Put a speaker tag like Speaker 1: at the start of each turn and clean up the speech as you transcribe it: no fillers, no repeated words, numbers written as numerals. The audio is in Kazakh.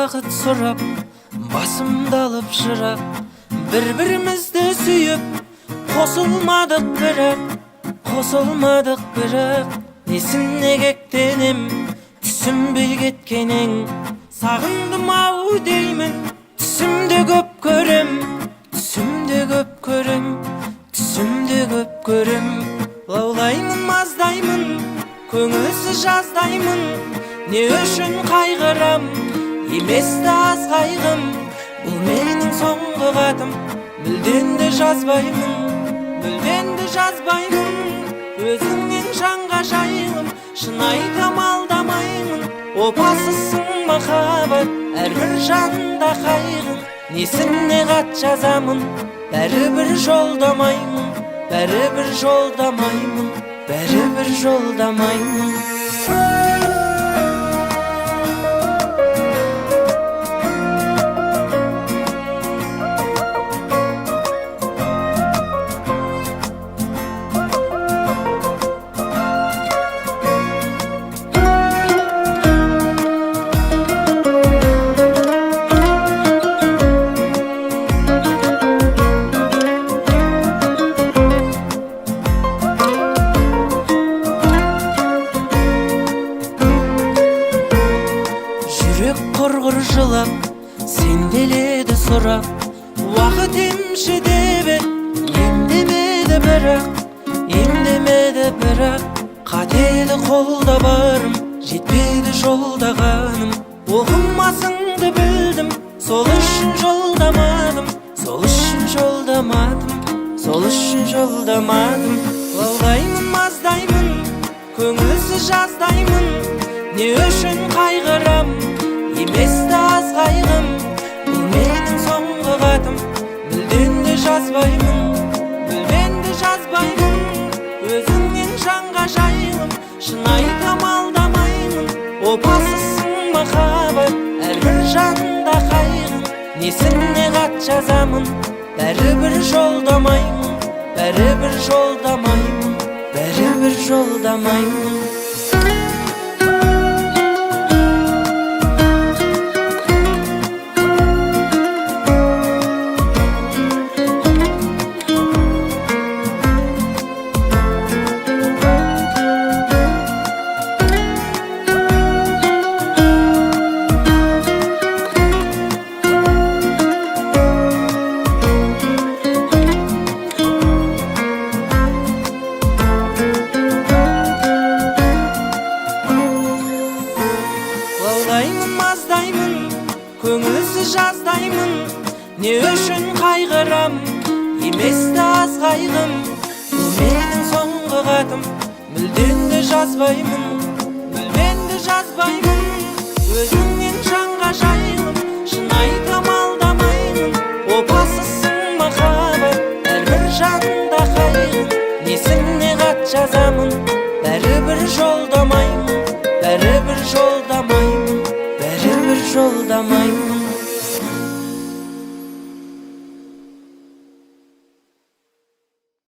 Speaker 1: бақыт сұрап, басымды алып жырап, бір-бірімізді сүйіп, қосылмадық бірақ, несіне кектенем, түсінбей кеткенің, сағындым ау деймін, түсімде көп көрем, лаулаймын, маздаймын, көңілсіз жаздаймын, не үшін қайғырам, еместі аз қайғым, бұл менің соңғы хатым, мүлден де жазбаймын, өзіңнен жанға жайылып, шын айтам алдамаймын, опасызсың махаббат, әрбір жанда қайғың, несіне хат жазамын, бәрібір жолдамаймын. Жүрек құрғыр жылап, сенделеді сұрап, уақыт емші деп емдемеді бірақ, қателі қолда барым, жетпеді жолдағаным, оқымасыңды білдім, сол үшін жолдамадым, лаулаймын, маздаймын, көңілсіз жаздаймын, не үшін қайғырам, еместі аз қайғым, бұл менің соңғы хатым, мүлден де жазбаймын, өзіңнен жанға жайылып, шын айтам алдамаймын, опасызсың махаббат, әрбір жанда қайғың, несіне хат жазамын, бәрібір жолдамаймын. Лаулаймын, маздаймын, көңілсіз жаздаймын, не үшін қайғырам, еместі аз қайғым, бұл менің соңғы хатым, мүлден де жазбаймын, өзіңнен жанға жайылып, шын айтам алдамаймын, опасызсың махаббат, әрбір жанда қайғың, несіне хат жазамын, бәрібір жолдамаймын.